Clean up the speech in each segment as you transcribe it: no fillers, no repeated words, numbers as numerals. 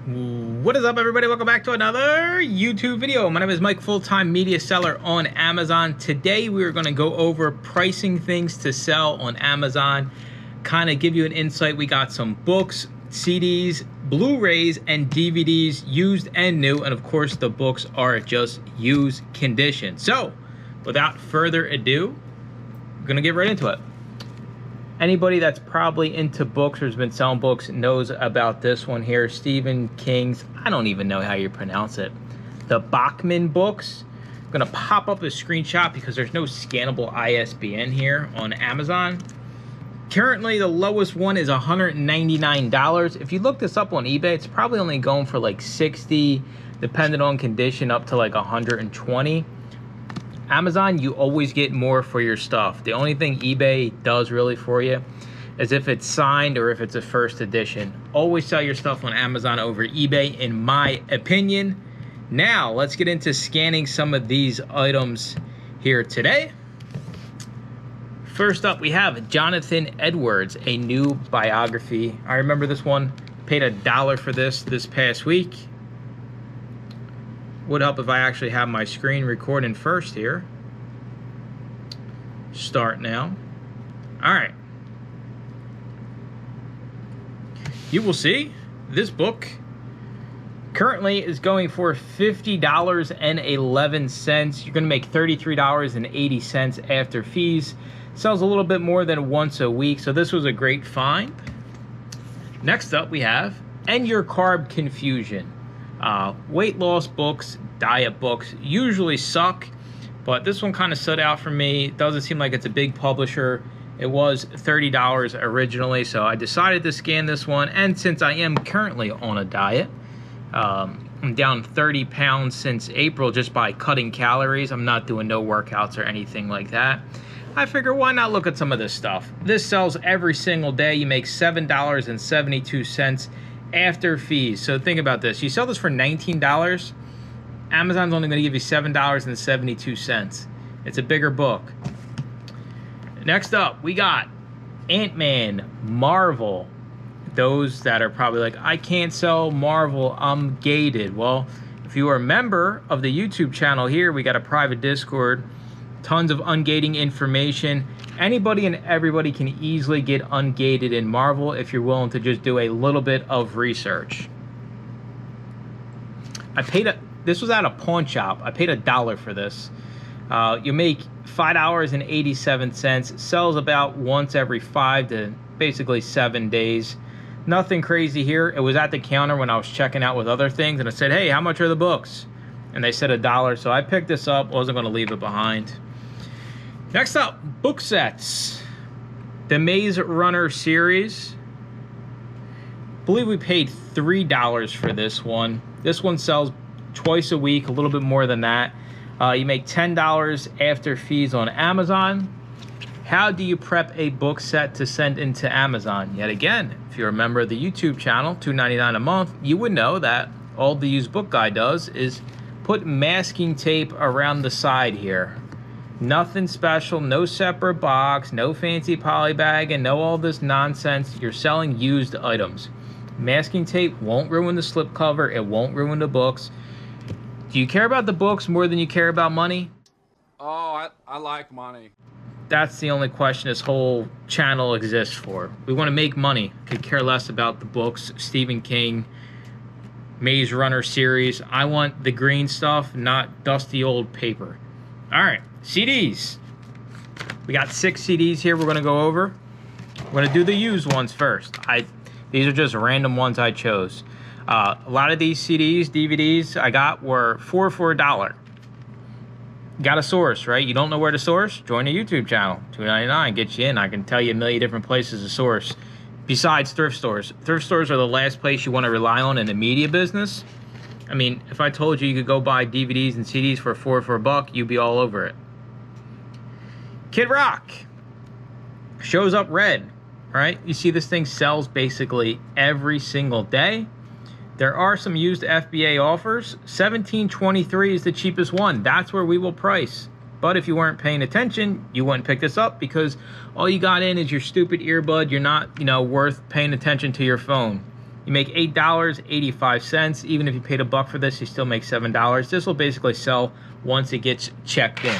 What is up, everybody? Welcome back to another YouTube video. My name is Mike, full-time media seller on Amazon. Today we are going to go over pricing things to sell on Amazon, kind of give you an insight. We got some books, CDs, Blu-rays, and DVDs, used and new, and of course the books are just used condition. So without further ado, I'm going to get right into it. Anybody that's probably into books or has been selling books knows about this one here, Stephen King's, I don't even know how you pronounce it, the Bachman books. I'm gonna pop up a screenshot because there's no scannable ISBN here on Amazon. Currently, the lowest one is $199. If you look this up on eBay, it's probably only going for like 60, depending on condition, up to like 120. Amazon, you always get more for your stuff. The only thing eBay does really for you is if it's signed or if it's a first edition. Always sell your stuff on Amazon over eBay, in my opinion. Now, let's get into scanning some of these items here today. First up, we have Jonathan Edwards, a new biography. I remember this one, paid $1 for this past week. Would help if I actually have my screen recording first here. Start now. All right. You will see this book currently is going for $50.11. You're going to make $33.80 after fees. Sells a little bit more than once a week, so this was a great find. Next up, we have End Your Carb Confusion. Weight loss books, diet books usually suck, but this one kind of stood out for me. It doesn't seem like it's a big publisher. It was $30 originally, so I decided to scan this one. And since I am currently on a diet, I'm down 30 pounds since April just by cutting calories. I'm not doing no workouts or anything like that. I figure, why not look at some of this stuff? This sells every single day. You make $7.72 after fees. So think about this. You sell this for $19. Amazon's only going to give you $7.72. It's a bigger book. Next up, we got AntMan Marvel. Those that are probably like, I can't sell Marvel, I'm gated. Well, if you are a member of the YouTube channel here, we got a private Discord, tons of ungating information. Anybody and everybody can easily get ungated in Marvel if you're willing to just do a little bit of research. This was at a pawn shop. I paid $1 for this. You make $5.87. Sells about once every 5 to basically 7 days. Nothing crazy here. It was at the counter when I was checking out with other things, and I said, hey, how much are the books? And they said $1, so I picked this up. Wasn't going to leave it behind. Next up, book sets. The Maze Runner series. I believe we paid $3 for this one. This one sells twice a week, a little bit more than that. You make $10 after fees on Amazon. How do you prep a book set to send into Amazon? Yet again, if you're a member of the YouTube channel, $2.99 a month, you would know that all the used book guy does is put masking tape around the side here. Nothing special, no separate box, no fancy poly bag, and no all this nonsense. You're selling used items. Masking tape won't ruin the slipcover. It won't ruin the books. Do you care about the books more than you care about money? Oh, I like money. That's the only question this whole channel exists for. We want to make money. Could care less about the books, Stephen King, Maze Runner series. I want the green stuff, not dusty old paper. All right, CDs. We got 6 CDs here we're going to go over. We're going to do the used ones first. These are just random ones I chose. A lot of these CDs, DVDs I got were 4 for $1. Got a source, right? You don't know where to source? Join the YouTube channel. $2.99 gets you in. I can tell you a million different places to source. Besides thrift stores. Thrift stores are the last place you want to rely on in the media business. I mean, if I told you you could go buy DVDs and CDs for $4 for $1, you'd be all over it. Kid Rock. Shows up red, right? You see this thing sells basically every single day. There are some used FBA offers. $17.23 is the cheapest one. That's where we will price. But if you weren't paying attention, you wouldn't pick this up because all you got in is your stupid earbud. You're not, worth paying attention to your phone. You make $8.85. Even if you paid $1 for this, you still make $7. This will basically sell once it gets checked in.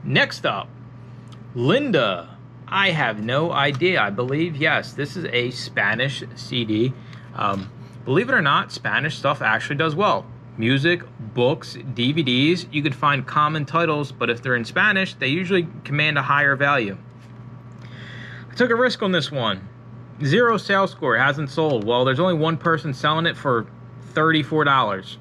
Next up, Linda. I have no idea. I believe, yes, this is a Spanish CD. Believe it or not, Spanish stuff actually does well. Music, books, DVDs, you could find common titles, but if they're in Spanish, they usually command a higher value. I took a risk on this one. 0 sales score, hasn't sold. Well, there's only one person selling it for $34.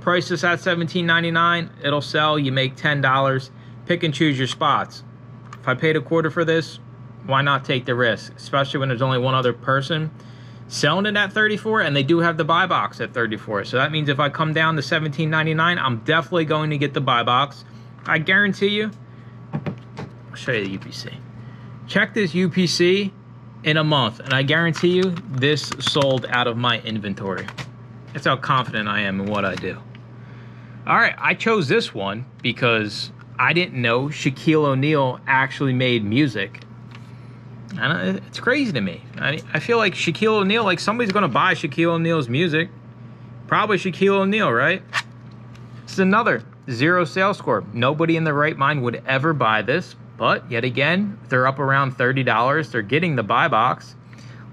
Price this at $17.99. It'll sell. You make $10. Pick and choose your spots. If I paid $0.25 for this, why not take the risk? Especially when there's only one other person selling it at $34, and they do have the buy box at $34. So that means if I come down to $17.99, I'm definitely going to get the buy box. I guarantee you. I'll show you the UPC. Check this UPC in a month, and I guarantee you this sold out of my inventory. That's how confident I am in what I do. All right, I chose this one because I didn't know Shaquille O'Neal actually made music. And it's crazy to me. I feel like Shaquille O'Neal, like somebody's gonna buy Shaquille O'Neal's music. Probably Shaquille O'Neal, right? This is another 0 sales score. Nobody in their right mind would ever buy this. But yet again, if they're up around $30, they're getting the buy box.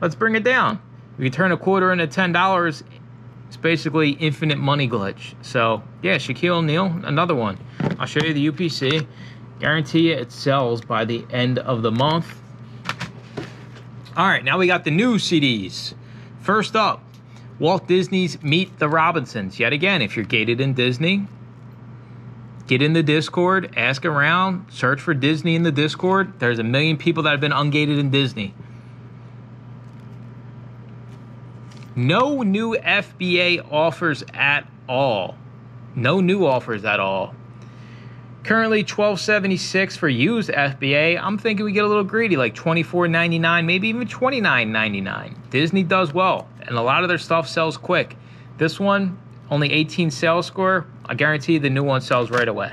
Let's bring it down. If you turn $0.25 into $10, it's basically infinite money glitch. So yeah, Shaquille O'Neal, another one. I'll show you the UPC. Guarantee you it sells by the end of the month. All right, now we got the new CDs. First up, Walt Disney's Meet the Robinsons. Yet again, if you're gated in Disney, get in the Discord, ask around, search for Disney in the Discord. There's a million people that have been ungated in Disney. No new FBA offers at all. No new offers at all. Currently $12.76 for used FBA. I'm thinking we get a little greedy, like $24.99, maybe even $29.99. Disney does well, and a lot of their stuff sells quick. This one, only 18 sales score. I guarantee the new one sells right away.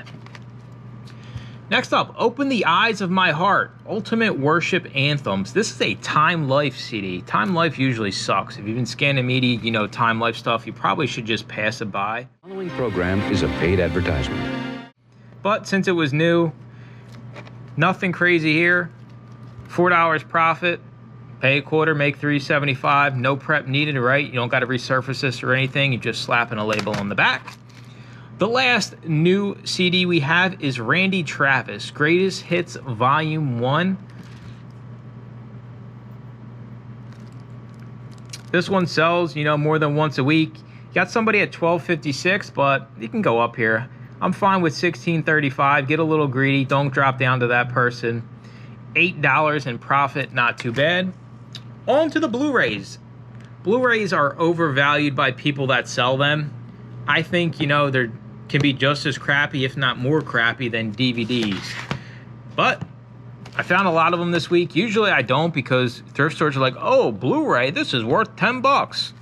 Next up, Open the Eyes of My Heart, Ultimate Worship Anthems. This is a Time Life CD. Time Life usually sucks. If you've been scanning media, you know Time Life stuff, you probably should just pass it by. The following program is a paid advertisement. But since it was new, nothing crazy here. $4 profit, pay $0.25, make $3.75. No prep needed, right? You don't got to resurface this or anything. You just slapping a label on the back. The last new CD we have is Randy Travis, Greatest Hits Volume 1. This one sells, you know, more than once a week. You got somebody at $12.56, but you can go up here. I'm fine with $16.35. Get a little greedy. Don't drop down to that person. $8 in profit, not too bad. On to the Blu-rays. Blu-rays are overvalued by people that sell them. I think, you know, they can be just as crappy, if not more crappy, than DVDs. But I found a lot of them this week. Usually I don't, because thrift stores are like, oh, Blu-ray, this is worth $10.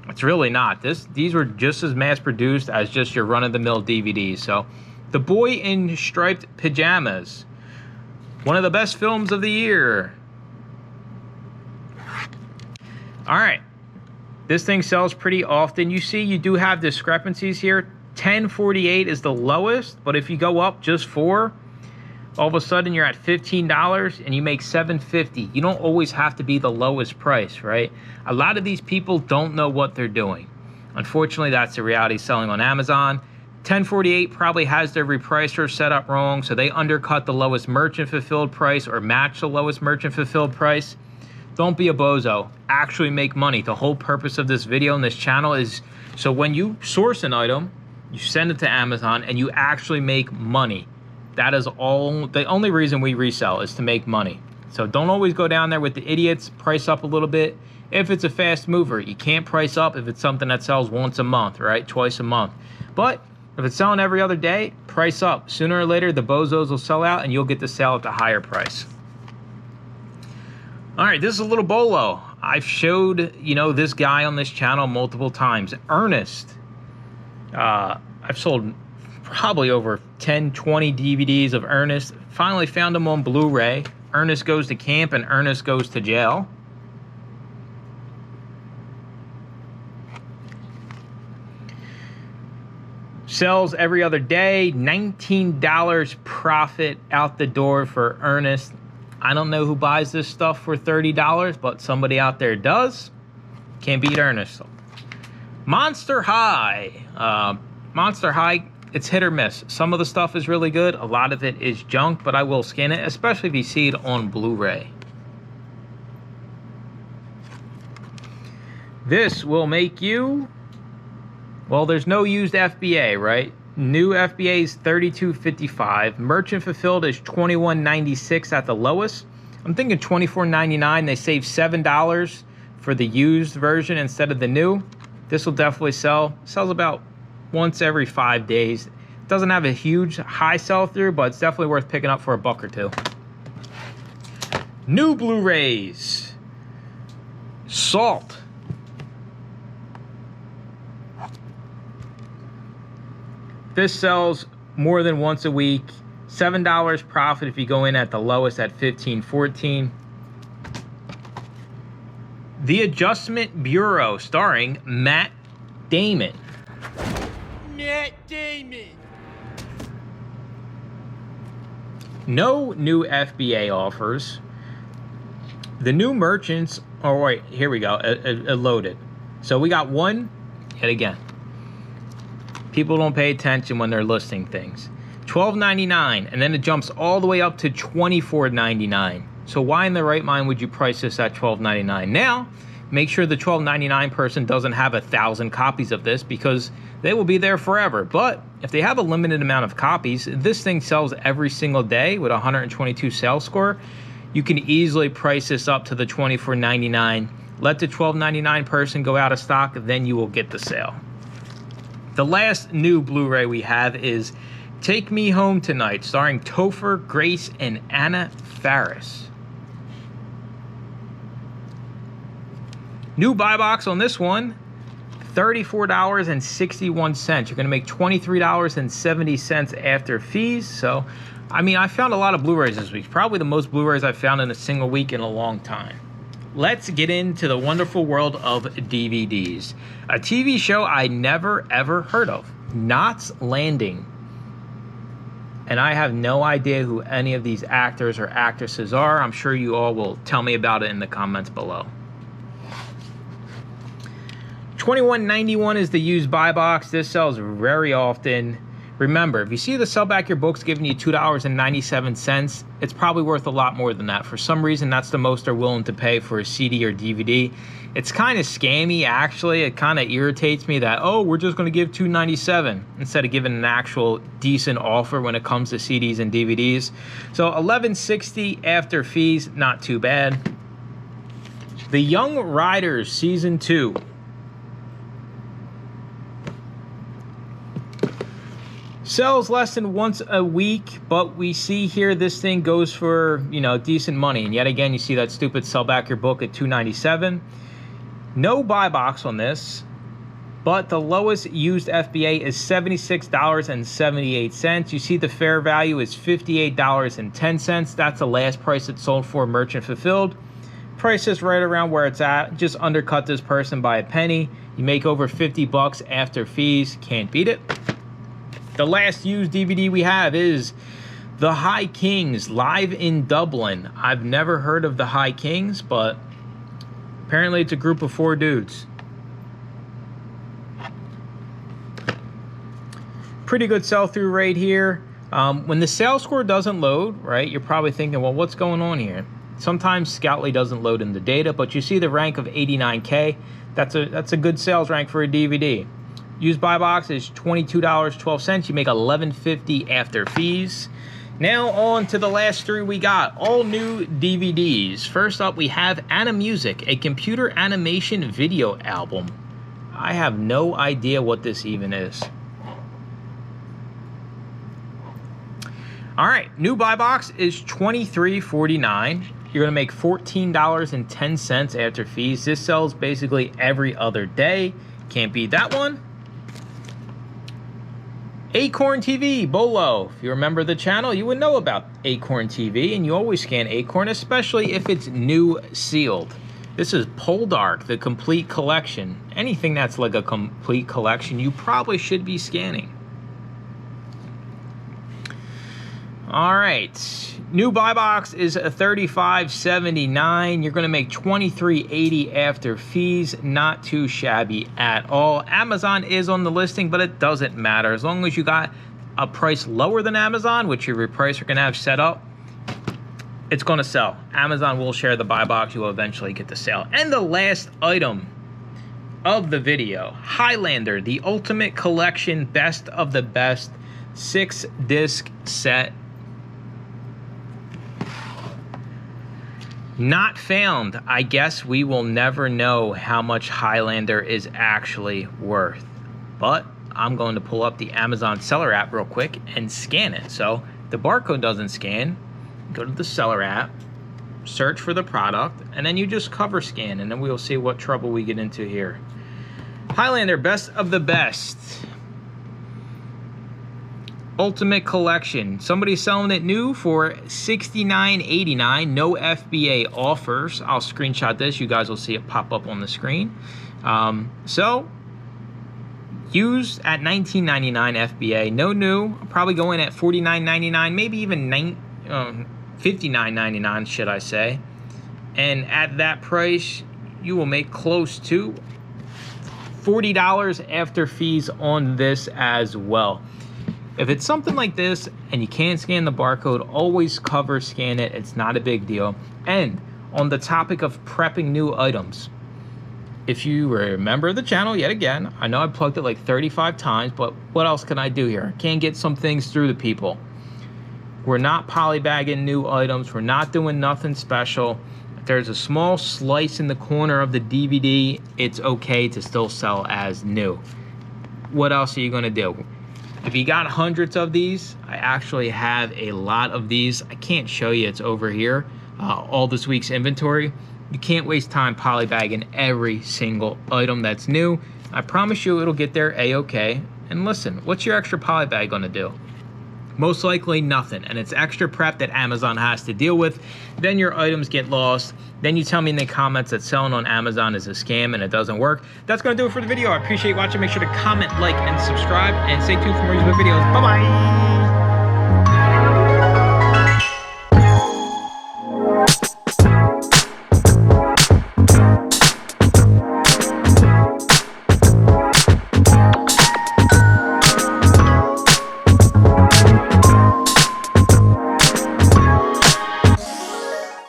It's really not. These were just as mass-produced as just your run-of-the-mill DVDs. So, The Boy in Striped Pajamas, one of the best films of the year. All right, this thing sells pretty often. You see, you do have discrepancies here. $10.48 is the lowest, but if you go up just 4, all of a sudden you're at $15 and you make $7.50. You don't always have to be the lowest price, right? A lot of these people don't know what they're doing. Unfortunately, that's the reality selling on Amazon. $10.48 probably has their repricer set up wrong, so they undercut the lowest merchant fulfilled price or match the lowest merchant fulfilled price. Don't be a bozo. Actually make money. The whole purpose of this video and this channel is so when you source an item, you send it to Amazon and you actually make money. That is all. The only reason we resell is to make money. So don't always go down there with the idiots. Price up a little bit. If it's a fast mover, you can't price up if it's something that sells once a month, right? Twice a month. But if it's selling every other day, price up. Sooner or later, the bozos will sell out and you'll get to sell at the higher price. All right, this is a little bolo. I've showed, you know, this guy on this channel multiple times. Ernest. I've sold probably over 10, 20 DVDs of Ernest. Finally found him on Blu-ray. Ernest Goes to Camp and Ernest Goes to Jail. Sells every other day. $19 profit out the door for Ernest. I don't know who buys this stuff for $30, but somebody out there does. Can't beat Ernest. Monster High. Monster High, it's hit or miss. Some of the stuff is really good. A lot of it is junk, but I will scan it, especially if you see it on Blu-ray. This will make you... Well, there's no used FBA, right? New FBA is $32.55. Merchant fulfilled is $21.96 at the lowest. I'm thinking $24.99. They save $7 for the used version instead of the new. This will definitely sell. Sells about once every 5 days. Doesn't have a huge high sell-through, but it's definitely worth picking up for a buck or two. New Blu-rays. Salt. This sells more than once a week. $7 profit if you go in at the lowest at $15.14. The Adjustment Bureau, starring Matt Damon. Matt Damon. No new FBA offers. The new merchants, oh wait, here we go, loaded. So we got one, yet again. People don't pay attention when they're listing things. $12.99, and then it jumps all the way up to $24.99. So why in the right mind would you price this at $12.99? Now, make sure the $12.99 person doesn't have 1,000 copies of this, because they will be there forever. But if they have a limited amount of copies, this thing sells every single day with a 122 sales score. You can easily price this up to the $24.99. Let the $12.99 person go out of stock, then you will get the sale. The last new Blu-ray we have is Take Me Home Tonight, starring Topher Grace and Anna Faris. New buy box on this one, $34.61. You're going to make $23.70 after fees. So, I mean, I found a lot of Blu-rays this week. Probably the most Blu-rays I've found in a single week in a long time. Let's get into the wonderful world of DVDs. A TV show I never ever heard of, Knots Landing. And I have no idea who any of these actors or actresses are. I'm sure you all will tell me about it in the comments below. $21.91 is the used buy box. This sells very often. Remember, if you see the Sell Back Your Books giving you $2.97, it's probably worth a lot more than that. For some reason, that's the most they're willing to pay for a CD or DVD. It's kind of scammy, actually. It kind of irritates me that, oh, we're just going to give $2.97 instead of giving an actual decent offer when it comes to CDs and DVDs. So $11.60 after fees, not too bad. The Young Riders Season 2. Sells less than once a week, but we see here this thing goes for, you know, decent money. And yet again, you see that stupid Sell Back Your Book at $2.97. No buy box on this, but the lowest used FBA is $76.78. You see the fair value is $58.10. That's the last price it sold for, merchant fulfilled. Price is right around where it's at. Just undercut this person by a penny. You make over 50 bucks after fees. Can't beat it. The last used DVD we have is The High Kings, live in Dublin. I've never heard of The High Kings, but apparently it's a group of 4 dudes. Pretty good sell-through rate here. When the sales score doesn't load, right, you're probably thinking, well, what's going on here? Sometimes Scoutly doesn't load in the data, but you see the rank of 89K. That's a good sales rank for a DVD. Used buy box is $22.12. You make $11.50 after fees. Now on to the last 3 we got. All new DVDs. First up, we have AniMusic, a computer animation video album. I have no idea what this even is. All right, new buy box is $23.49. You're gonna make $14.10 after fees. This sells basically every other day. Can't beat that one. Acorn TV, Bolo. If you remember the channel, you would know about Acorn TV, and you always scan Acorn, especially if it's new sealed. This is Poldark, the complete collection. Anything that's like a complete collection, you probably should be scanning. All right, new buy box is a $35.79. You're gonna make $23.80 after fees. Not too shabby at all. Amazon is on the listing, but it doesn't matter. As long as you got a price lower than Amazon, which your price are gonna have set up, it's gonna sell. Amazon will share the buy box. You will eventually get the sale. And the last item of the video, Highlander, the Ultimate Collection Best of the Best 6-disc set. Not found. I guess we will never know how much Highlander is actually worth. But I'm going to pull up the Amazon seller app real quick and scan it. So the barcode doesn't scan. Go to the seller app, search for the product, and then you just cover scan, and then we'll see what trouble we get into here. Highlander, best of the best. Ultimate Collection. Somebody's selling it new for $69.89. No FBA offers. I'll screenshot this. You guys will see it pop up on the screen. So, used at $19.99 FBA. No new. Probably going at $49.99, maybe even $59.99, should I say. And at that price, you will make close to $40 after fees on this as well. If it's something like this and you can't scan the barcode, always cover scan it. It's not a big deal. And on the topic of prepping new items, if you remember the channel yet again, I know I plugged it like 35 times, but what else can I do here? Can't get some things through to people. We're not polybagging new items. We're not doing nothing special. If there's a small slice in the corner of the DVD, it's okay to still sell as new. What else are you gonna do? If you got hundreds of these, I actually have a lot of these. I can't show you, it's over here. All this week's inventory. You can't waste time polybagging every single item that's new. I promise you it'll get there A-okay. And listen, what's your extra polybag gonna do? Most likely nothing, and it's extra prep that Amazon has to deal with. Then your items get lost. Then you tell me in the comments that selling on Amazon is a scam and it doesn't work. That's gonna do it for the video. I appreciate you watching. Make sure to comment, like, and subscribe, and stay tuned for more YouTube videos. Bye-bye.